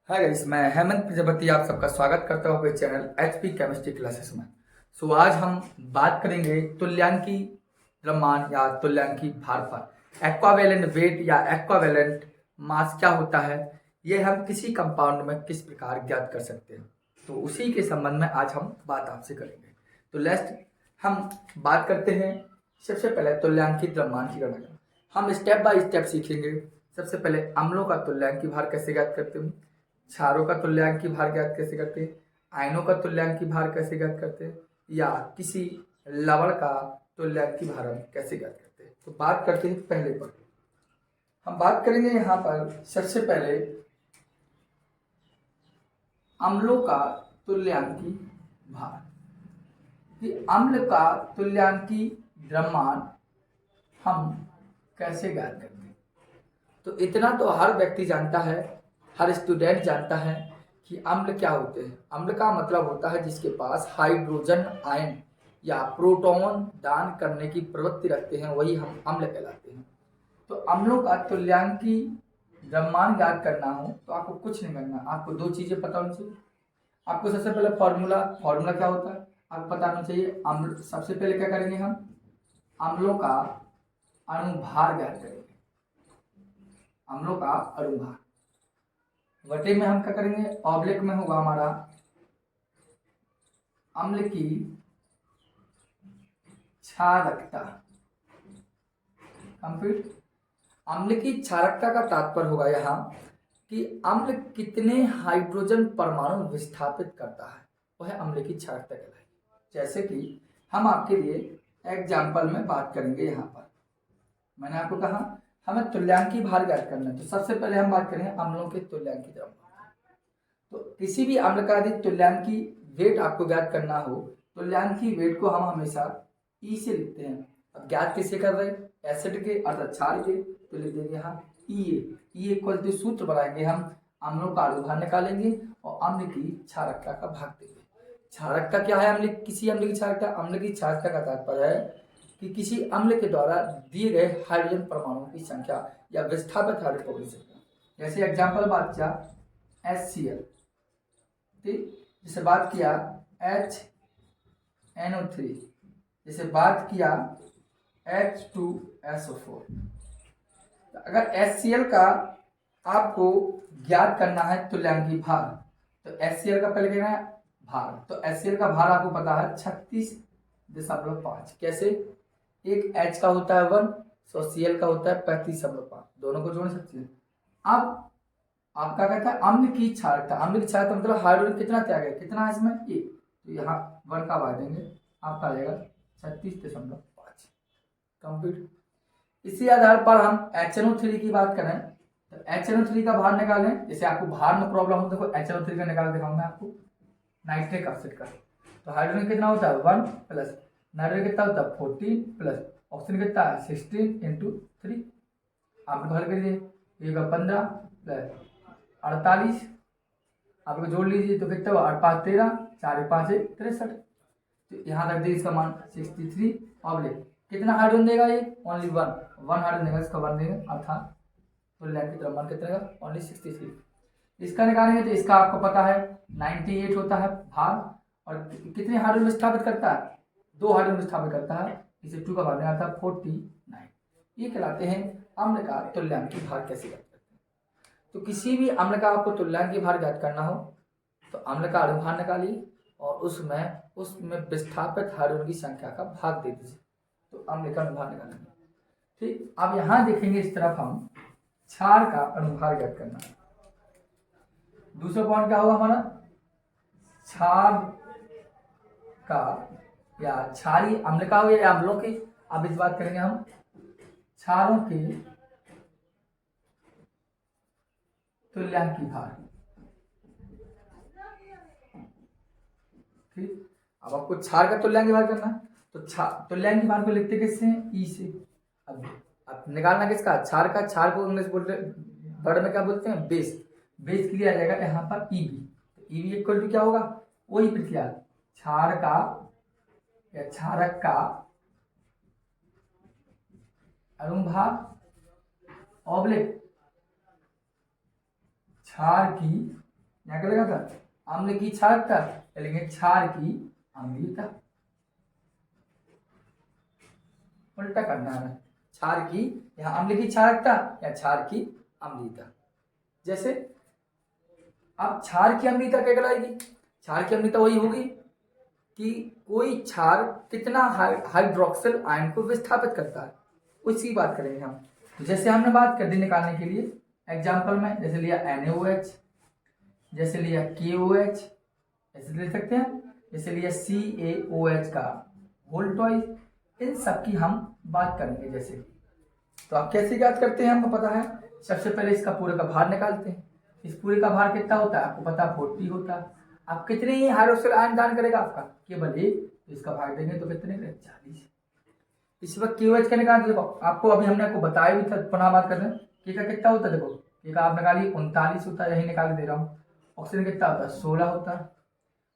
Hi guys, मैं हेमंत प्रजापति आप सबका स्वागत करता हूँ अपने चैनल एचपी केमिस्ट्री क्लासेस में। आज हम बात करेंगे तुल्यांकी द्रव्यमान या तुल्यांकी भार पर। एक्वावेलेंट वेट या एक्वावेलेंट मास क्या होता है, ये हम किसी कंपाउंड में किस प्रकार ज्ञात कर सकते हैं, तो उसी के संबंध में आज हम बात आपसे करेंगे। तो लेट्स हम बात करते हैं। सबसे पहले तुल्यांकी द्रव्यमान की गणना हम स्टेप बाय स्टेप सीखेंगे। सबसे पहले अम्लों का तुल्यांकी भार कैसे ज्ञात करते हैं, क्षारों का तुल्यांकी भार ज्ञात कैसे करते हैं, आयनों का तुल्यांकी भार कैसे ज्ञात करते हैं, या किसी लवण का तुल्यांकी भार हम कैसे ज्ञात करते हैं। तो बात करते हैं पहले पर। हम बात करेंगे यहाँ पर सबसे पहले अम्लों का तुल्यांकी भार कि अम्ल का तुल्यांकी द्रव्यमान हम कैसे ज्ञात करते हैं। तो इतना तो हर व्यक्ति जानता है, हर स्टूडेंट जानता है कि अम्ल क्या होते हैं। अम्ल का मतलब होता है जिसके पास हाइड्रोजन आयन या प्रोटॉन दान करने की प्रवृत्ति रखते हैं, वही हम अम्ल कहलाते हैं। तो अम्लों का तुल्यांकी द्रव्यमान ज्ञात करना हो तो आपको कुछ नहीं करना, आपको दो चीजें पता होनी चाहिए। आपको सबसे पहले फॉर्मूला क्या होता है आपको पता होना चाहिए। अम्ल सबसे पहले क्या करेंगे, हम अम्लों का अणुभार ज्ञात करेंगे। अम्लों का अणुभार वटे में हम क्या करेंगे, ऑब्लिक में होगा हमारा अम्ल की क्षारकता। कंप्लीट। अम्ल की क्षारकता का तात्पर्य होगा यहाँ कि अम्ल कितने हाइड्रोजन परमाणु विस्थापित करता है, वह अम्ल की क्षारकता कहलाएगी। जैसे कि हम आपके लिए एग्जाम्पल में बात करेंगे। यहाँ पर मैंने आपको कहा हमें तुल्यांकी भार ज्ञात करना है, तो सबसे पहले हम बात करेंगे अम्लों के तुल्यांकी द्रव्यमान। तो किसी भी अम्ल का यदि तुल्यांकी वेट आपको ज्ञात करना हो, तुल्यांकी वेट को हम हमेशा ई से लिखते हैं। अब ज्ञात किसे कर रहे हैं, एसिड के अर्थात क्षार के, तो लिख देंगे यहाँ ई इक्वल टू सूत्र बनाएंगे हम, अम्लों का अणुभार निकालेंगे और अम्ल की क्षारकता का भाग देंगे। क्षारकता क्या है, अम्ल किसी अम्ल की क्षारकता, अम्ल की क्षारकता का तात्पर्य है कि किसी अम्ल के द्वारा दिए गए हाइड्रोजन परमाणुओं की संख्या या विस्थापित हाइड्रोजन परमाणु की संख्या। जैसे एग्जाम्पल बात किया HCl, ठीक, जिसे बात किया HNO3, जिसे बात किया H2SO4। तो अगर HCl का आपको ज्ञात करना है तुल्यांकी भार, तो HCl का पहले कहना है भार, तो HCl का भार आपको पता है 36.5। कैसे, एक H का होता है 1, सो Cl का होता है 35.5, दोनों को जोड़ सकते हैं। अब आपका कहता है अम्ल की क्षारकता, अम्ल की क्षारकता मतलब हाइड्रोजन कितना त्याग है, कितना है इसमें एक, तो यहाँ 1 का भाग देंगे, आपका आ जाएगा 36.5। कंप्लीट। इसी आधार पर हम HNO3 की बात करें तो HNO3 का भार निकालें। जैसे आपको भार में प्रॉब्लम हो, देखो HNO3 का निकाल दिखाऊंगा आपको, नाइट्रिक एसिड का। तो हाइड्रोजन कितना होता है 1 प्लस नाइट्रोजन कितना होता है 14 प्लस ऑक्सीजन कितना है 16 इंटू 3। आप हल करिए, ये 15 प्लस 48, आप जोड़ लीजिए तो कितना हुआ 8 5 13, 4 5 63। तो यहाँ रख दिए इसका मान 63 ऑब्लिक कितना हाइड्रोजन देगा, ये ओनली वन हाइड्रोजन देगा, इसका वन देगा, अर्थात तुल्यांकी द्रव्यमान कितना देगा ओनली 63। इसका निकालेंगे तो इसका आपको पता है 98 होता है भार, और कितने हाइड्रोजन विस्थापित करता है, 2 हाइड्रोजन विस्थापित करता है, इसे 2 का भाग देना था 49। ये कहलाते हैं अम्ल का तुल्यांकी भार कैसे ज्ञात करते हैं। तो किसी भी अम्ल का आपको तुल्यांकी भार ज्ञात करना हो तो अम्ल का अणुभार निकालिए और उसमें विस्थापित हाइड्रोजन की संख्या का भाग दे दीजिए, तो अम्ल का अणुभार निकालेंगे। ठीक, अब यहां देखेंगे इस तरफ हम क्षार का अणुभार ज्ञात करना है। दूसरा पॉइंट क्या होगा हमारा, क्षार का या क्षारीय अम्ल का हो या अम्लों की, अब इस बात करेंगे हम क्षारों के तुल्यांकी भार। ठीक, अब आपको क्षार का तुल्यांकी भार करना है तो तुल्यांकी भार को लिखते किससे हैं, ई से। अब निकालना किसका, क्षार का। क्षार को इंग्लिश बोलते वर्ड में क्या बोलते हैं, बेस। बेस के लिए आ जाएगा यहाँ पर ईबी, तो ईबी इक्वल टू क्या होगा, वही प्रक्रिया क्षार का या क्षारक का अणुभार ऑब्लिक क्षार की यहाँ क्या लगा था, अम्ल की क्षारकता, लिखेंगे क्षार की अम्लीयता, उल्टा करना है, क्षार की, यहाँ अम्ल की क्षारकता या क्षार की अम्लीयता। जैसे अब क्षार की अम्लीयता क्या कहलाएगी, क्षार की अम्लीयता वही होगी कि कोई क्षार कितना हाइड्रोक्सिल आयन को विस्थापित करता है, उसकी बात करेंगे हम। तो जैसे हमने बात कर दी निकालने के लिए एग्जाम्पल में, जैसे लिया NaOH, जैसे लिया KOH, ऐसे ले सकते हैं, जैसे लिया CaOH का वोल्टॉइज, इन सब की हम बात करेंगे। जैसे तो आप कैसे याद करते हैं, हमको पता है, सबसे पहले इसका पूरे का भार निकालते हैं। इस पूरे का भार कितना होता है आपको पता, 40 होता है। आप कितने ही हाइड्रोक्सिल आयन दान करेगा आपका, केवल एक, तो इसका भाग देंगे तो कितने करें, 40। इस वक्त KOH का निकाल, देखो आपको अभी हमने आपको बताया भी था, पुनः बात कर रहे हैं, के का कितना होता है, देखो के का आप निकालिए 39 होता है, यही निकाल दे रहा हूँ। ऑक्सीजन कितना होता है, 16 होता है।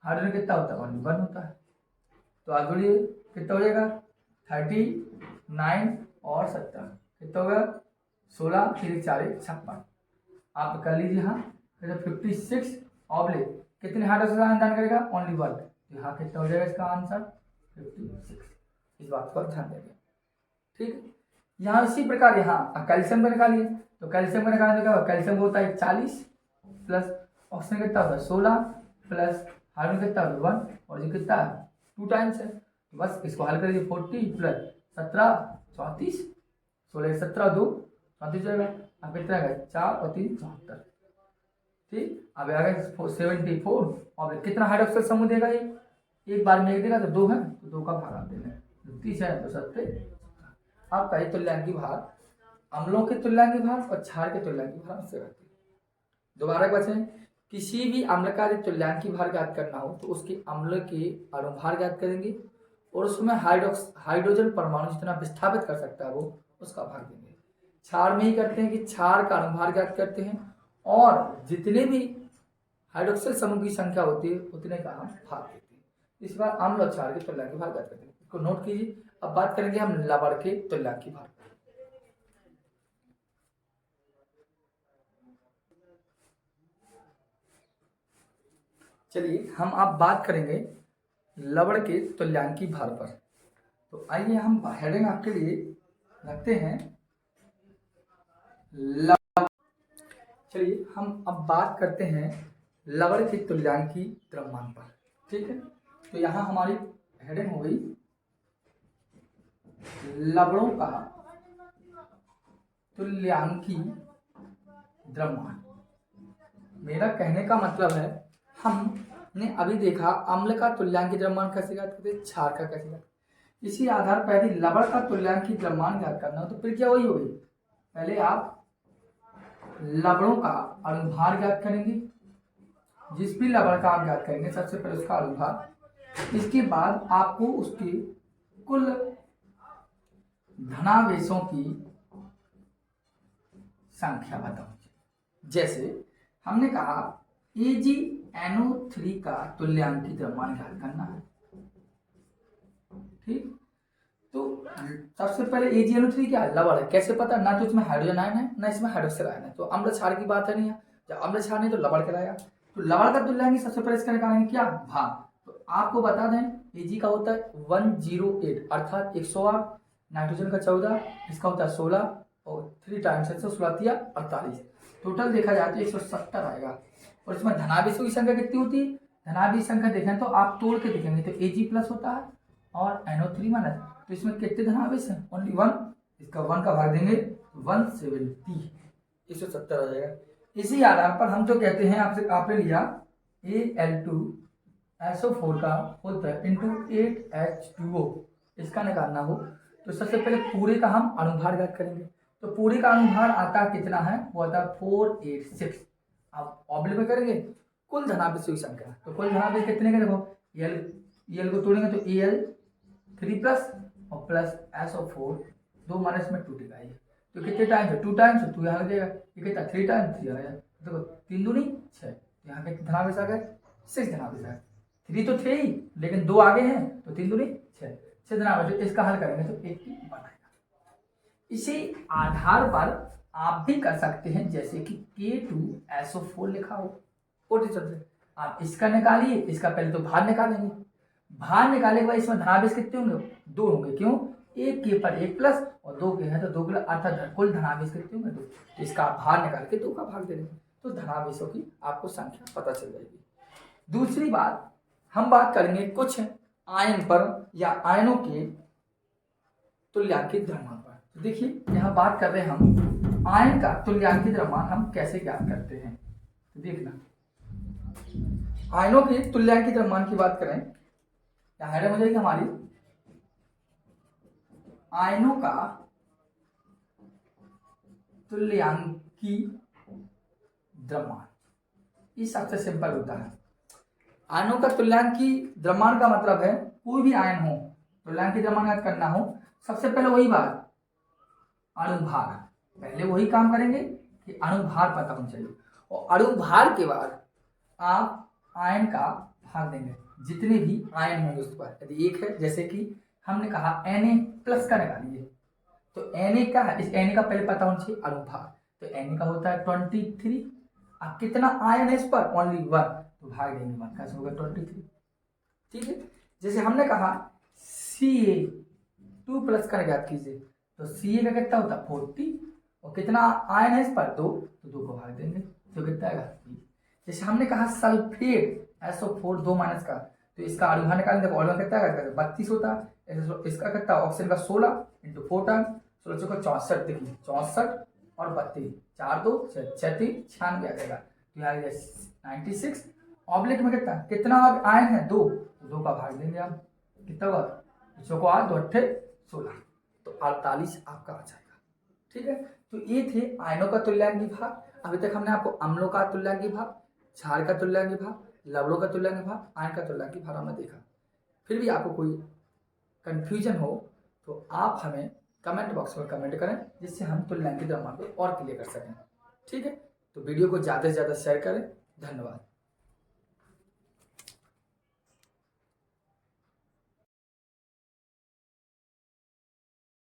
हाइड्रोजन कितना होता है, 1 होता है। तो आप जोड़िए कितना हो जाएगा, 39 और 70 कितना होगा, 16 फिर 4 56। आप कर लीजिए, हाँ 56 ऑब्लिक कितने हाइड्रोजन आयन दान करेगा, ओनली 1। तो यहाँ कितना हो जाएगा इसका आंसर 56। इस बात पर ध्यान देंगे, ठीक। यहाँ इसी प्रकार यहाँ कैल्शियम का निकालिए, तो कैल्शियम का निकालने का कैल्शियम होता है 40 प्लस ऑक्सीजन कितना होता है 16 प्लस हाइड्रोजन कितना होता है 1, और ये कितना है 2 टाइम्स है। तो बस इसको हल करिए, 40 प्लस 17 34, 16 17 2 34 जाएगा। अब कितना है 4 और 3 74, ठीक। अब आ गया 74 और कितना हाइड्रोक्साइड समूह देगा ये, एक बार में एक देगा तो 2 है, तो 2 का भाग आप देना, 30 है तो 70। आपका ये तुल्यांकी भार अम्लों के तुल्यांकी भार और क्षार के तुल्यांकी भार से रहती है। दोबारा बचें, किसी भी अम्ल का यदि तुल्यांकी भार ज्ञात करना हो तो उसके अम्ल के अणुभार ज्ञात करेंगे और उसमें हाइड्रोजन परमाणु जितना विस्थापित कर सकता है वो उसका भाग देंगे। क्षार में ही करते हैं कि क्षार का अणुभार ज्ञात करते हैं और जितने भी हाइड्रोक्सिल समूह की संख्या होती है उतने का हम भाग देते हैं। इस बार अम्ल और क्षार के तुल्यांकी भार ज्ञात करते हैं, इसको नोट कीजिए। अब बात करेंगे हम लवण के तुल्यांकी भार। चलिए हम अब बात करेंगे लवण के तुल्यांकी भार पर। तो आइए हम हेडिंग आपके लिए रखते हैं लवण। चलिए हम अब बात करते हैं लवण के तुल्यांकी द्रव्यमान पर, ठीक है। तो यहाँ हमारी हेडिंग हो गई लवणों का तुल्यांकी द्रव्यमान। मेरा कहने का मतलब है हमने अभी देखा अम्ल का तुल्यांकी द्रव्यमान कैसे ज्ञात करते, क्षार का कैसे ज्ञात, इसी आधार पर यदि लवण का तुल्यांकी द्रव्यमान ज्ञात करना हो तो फिर क्या वही होगी, पहले आप लवणों का अणुभार ज्ञात करेंगे, जिस भी लवण का आप ज्ञात करेंगे सबसे पहले उसका अणुभार, इसके बाद आपको उसके कुल धनावेशों की संख्या बताओ। जैसे हमने कहा AgNO3 का तुल्यांकी द्रव्यमान ज्ञात करना है, ठीक। तो सबसे पहले AgNO3 क्या है, लवण है, कैसे पता, ना तो इसमें हाइड्रोजन आयन है ना इसमें हाइड्रोक्साइड आयन है, तो अम्ल क्षार की बात है नहीं है, जब अम्ल क्षार नहीं तो लवण कहलाएगा। तो लवण का तुल्यांकी सबसे पहले इसका निकालेंगे क्या, भार। तो आपको बता दें Ag का होता है 108 अर्थात 108, नाइट्रोजन का 14, इसका होता है 16 और 3 टाइम्स 48, टोटल देखा जाए तो 170 आएगा। और इसमें धनावेशों की संख्या कितनी होती है, धनावेश संख्या देखें तो आप तोड़ के देखेंगे तो Ag प्लस होता है और NO3 माइनस, तो इसमें कितने धनावेश हैं, ओनली 1, इसका 1 का भाग देंगे 170, 170 आ जाएगा। इसी आधार पर हम जो कहते हैं आपसे, आपने लिया Al2SO4 का होता है इंटू 8H2O, इसका निकालना हो तो सबसे पहले पूरे का हम अणुभार ज्ञात करेंगे। तो पूरे का अणुभार आता कितना है, वो आता है 486। आप ऑब्लिक में करेंगे कुल धनावेश की संख्या, तो कुल धनावेश कितने का, देखो Al को तोड़ेंगे तो Al3 प्लस और प्लस SO4, 2 माइनस में 2 टिका, तो कितने टाइम्स है, 2 टाइम्स, 2 यहाँ लग जाएगा, ये कितना 3 टाइम्स 3 आ जाएगा, देखो 3 दूनी 6, यहाँ के धनावेश आ गए 6 धनावेश आए, 3 तो थे ही लेकिन 2 आगे हैं तो 3 दूनी 6 धनावेश, इसका हल करेंगे तो 80 बनाएगा। इसी आधार पर आप भी कर सकते हैं, जैसे कि K2SO4 लिखा हो, 47। आप इसका निकालिए, इसका पहले तो भार निकालेंगे। भार निकाले के बाद इसमें धनावेश कितने होंगे? 2 होंगे। क्यों? एक के ऊपर 1 प्लस और 2 के हैं तो 2 प्लस, अर्थात कुल धनावेश कितने होंगे? 2। तो इसका आप भार निकाल के 2 का भाग दे देंगे तो धनावेशों की आपको संख्या पता चल जाएगी। दूसरी बात, हम बात करेंगे कुछ आयन पर या आयनों के तुल्यांकित द्रव्यमान पर। तो देखिए यहाँ बात कर रहे हैं हम आयन का तुल्यांकित द्रव्यमान हम कैसे ज्ञात करते हैं। तो देखना, आयनों के तुल्यांकित द्रव्यमान की बात करें, हेडर हो जाएगी हमारी आयनों का तुल्यांकी द्रव्यमान। ये सबसे सिंपल होता है। आयनों का तुल्यांकी द्रव्यमान का मतलब है कोई भी आयन हो, तुल्यांकी द्रव्यमान याद करना हो, सबसे पहले वही बात, अणुभार। पहले वही काम करेंगे कि अणुभार पता होना चाहिए और अणुभार के बाद आप आयन का भाग देंगे जितने भी आयन होंगे उस पर। यदि एक है, जैसे कि हमने कहा Na+ का निकालिए, तो Na का है, इस Na का पहले पता होना चाहिए अणुभार। तो Na का होता है 23। अब कितना आयन है इस पर? ओनली 1, तो भाग देंगे 1 का, होगा 23। ठीक है। जैसे हमने कहा Ca2+ का ज्ञात कीजिए, तो Ca का कितना होता है 40 और कितना आयन है इस पर? 2, तो 2 को भाग देंगे तो कितना आएगा 3। जैसे हमने कहा सल्फेट SO4 2- का, तो इसका अणुभार निकालेंगे तो अणुभार कितना आएगा? 32 होता है। इसका कितना? ऑक्सीजन का 16 × 4 टाइम 16 चौका 64। देखिए 64 और 32, 4 2 6 3 96 आ जाएगा। तो यहाँ 96। ऑब्लिक में कितना कितना आयन है? 2, तो 2 का भाग देंगे आप, कितना हुआ? 8 2 8 16, तो 48 आपका आ जाएगा। ठीक है। तो ये थे आयनों का तुल्यांकी भाग। अभी तक हमने आपको अम्लों का तुल्यांकी भाग, क्षार का तुल्यांकी भाग, लवणों का तुल्यांकी भाग, आयन का तुल्यांकी भाग हमने देखा। फिर भी आपको कोई कंफ्यूजन हो तो आप हमें कमेंट बॉक्स में कमेंट करें, जिससे हम तुल्यांकी द्रव्यमान को और क्लियर कर सकें। ठीक है। तो वीडियो को ज़्यादा से ज़्यादा शेयर करें। धन्यवाद।